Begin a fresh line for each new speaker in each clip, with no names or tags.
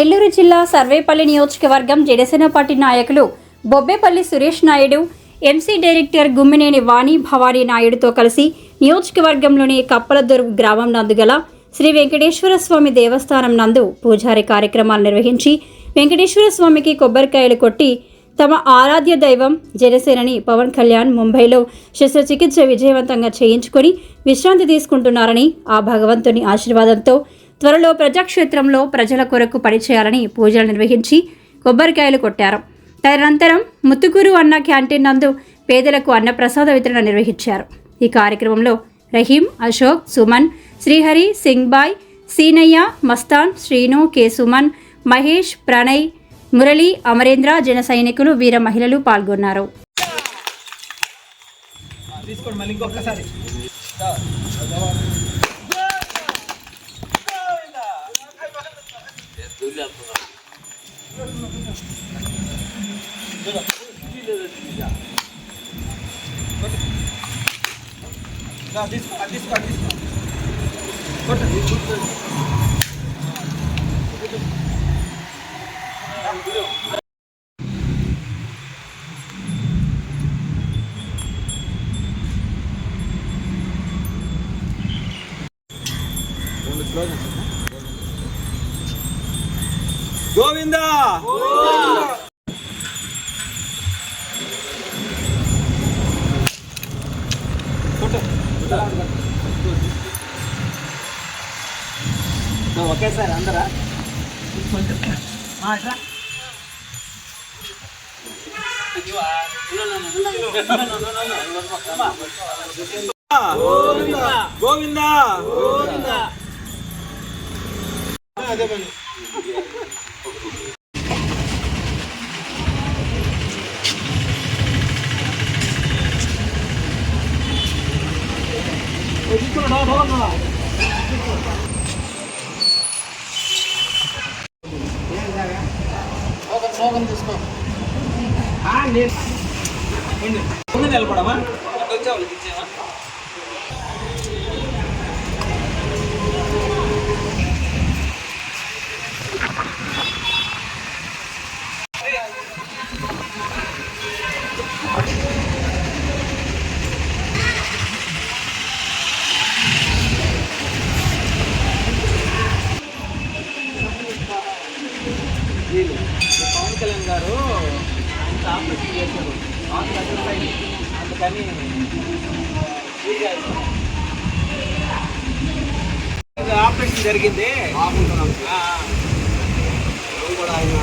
నెల్లూరు జిల్లా సర్వేపల్లి నియోజకవర్గం జనసేన పార్టీ నాయకులు బొబ్బేపల్లి సురేష్ నాయుడు, ఎంసీ డైరెక్టర్ గుమ్మినేని వాణి భవానీ నాయుడుతో కలిసి నియోజకవర్గంలోని కప్పలదొరుగు గ్రామం నందు గల శ్రీ వెంకటేశ్వర స్వామి దేవస్థానం నందు పూజారి కార్యక్రమాలు నిర్వహించి వెంకటేశ్వర స్వామికి కొబ్బరికాయలు కొట్టి తమ ఆరాధ్య దైవం జనసేనని పవన్ కళ్యాణ్ ముంబైలో శస్త్రచికిత్స విజయవంతంగా చేయించుకొని విశ్రాంతి తీసుకుంటున్నారని, ఆ భగవంతుని ఆశీర్వాదంతో త్వరలో ప్రజాక్షేత్రంలో ప్రజల కొరకు పనిచేయాలని పూజలు నిర్వహించి కొబ్బరికాయలు కొట్టారు. తదనంతరం ముత్తుకూరు అన్న క్యాంటీన్ నందు పేదలకు అన్నప్రసాద వితరణ నిర్వహించారు. ఈ కార్యక్రమంలో రహీం, అశోక్, సుమన్, శ్రీహరి, సింగ్బాయ్, సీనయ్య, మస్తాన్, శ్రీను, కె సుమన్, మహేష్, ప్రణయ్, మురళి, అమరేంద్ర, జన సైనికులు, వీర మహిళలు పాల్గొన్నారు.
గోవిందా ఒకేసారి అందరా గోవిందా అదే పని నిలబడమా వచ్చా వాళ్ళకి ఇచ్చేవా పవన్ కళ్యాణ్ గారు ఆయన ఆపరేషన్ చేశారు, అందుకని ఆపరేషన్ జరిగింది. కూడా ఆయన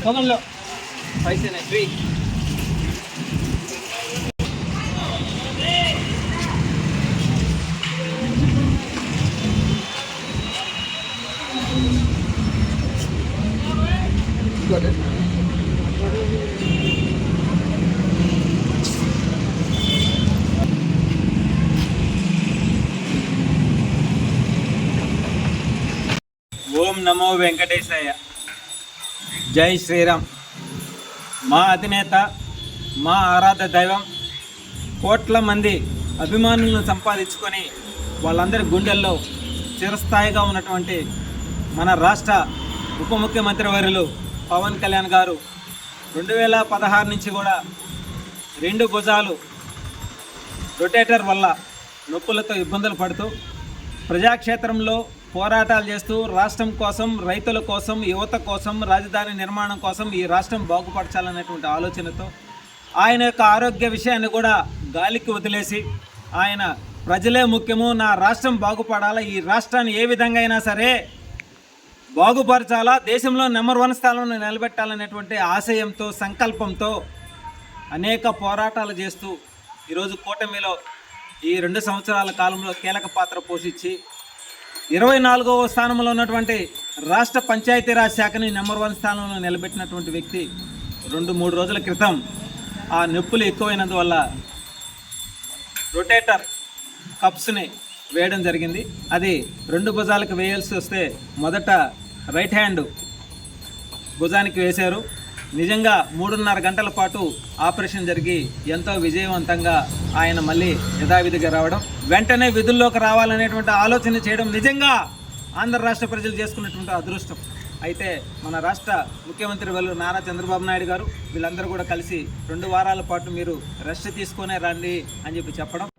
పొగంలో పైసనే ఫ్రీ. ఓం నమో వెంకటేశాయ. జై శ్రీరామ్. మా అధినేత, మా ఆరాధ్య దైవం, కోట్ల మంది అభిమానులను సంపాదించుకొని వాళ్ళందరి గుండెల్లో చిరస్థాయిగా ఉన్నటువంటి మన రాష్ట్ర ఉప ముఖ్యమంత్రి వర్యులు పవన్ కళ్యాణ్ గారు 2016 నుంచి కూడా 2 భుజాలు రొటేటర్ వల్ల నొప్పులతో ఇబ్బందులు పడుతూ ప్రజాక్షేత్రంలో పోరాటాలు చేస్తూ రాష్ట్రం కోసం, రైతుల కోసం, యువత కోసం, రాజధాని నిర్మాణం కోసం ఈ రాష్ట్రం బాగుపరచాలనేటువంటి ఆలోచనతో ఆయన యొక్క ఆరోగ్య విషయాన్ని కూడా గాలికి వదిలేసి ఆయన ప్రజలే ముఖ్యము, నా రాష్ట్రం బాగుపడాలా, ఈ రాష్ట్రాన్ని ఏ విధంగా అయినా సరే బాగుపరచాలా, దేశంలో నెంబర్ 1 స్థానంలో నిలబెట్టాలనేటువంటి ఆశయంతో, సంకల్పంతో అనేక పోరాటాలు చేస్తూ ఈరోజు కూటమిలో ఈ 2 సంవత్సరాల కాలంలో కీలక పాత్ర పోషించి 24వ స్థానంలో ఉన్నటువంటి రాష్ట్ర పంచాయతీరాజ్ శాఖని నెంబర్ 1 స్థానంలో నిలబెట్టినటువంటి వ్యక్తి 2-3 రోజుల క్రితం ఆ నొప్పులు ఎక్కువైనందువల్ల రొటేటర్ కప్స్ని వేయడం జరిగింది. అది 2 భుజాలకు వేయాల్సి వస్తే మొదట రైట్ హ్యాండ్ భుజానికి వేశారు. నిజంగా 3.5 గంటల పాటు ఆపరేషన్ జరిగి ఎంతో విజయవంతంగా ఆయన మళ్ళీ యథావిధిగా రావడం, వెంటనే విధుల్లోకి రావాలనేటువంటి ఆలోచన చేయడం నిజంగా ఆంధ్ర రాష్ట్ర ప్రజలు చేసుకున్నటువంటి అదృష్టం. అయితే మన రాష్ట్ర ముఖ్యమంత్రి వాళ్ళు నారా చంద్రబాబు నాయుడు గారు వీళ్ళందరూ కూడా కలిసి 2 వారాల పాటు మీరు రెస్ట్ తీసుకునే రండి అని చెప్పడం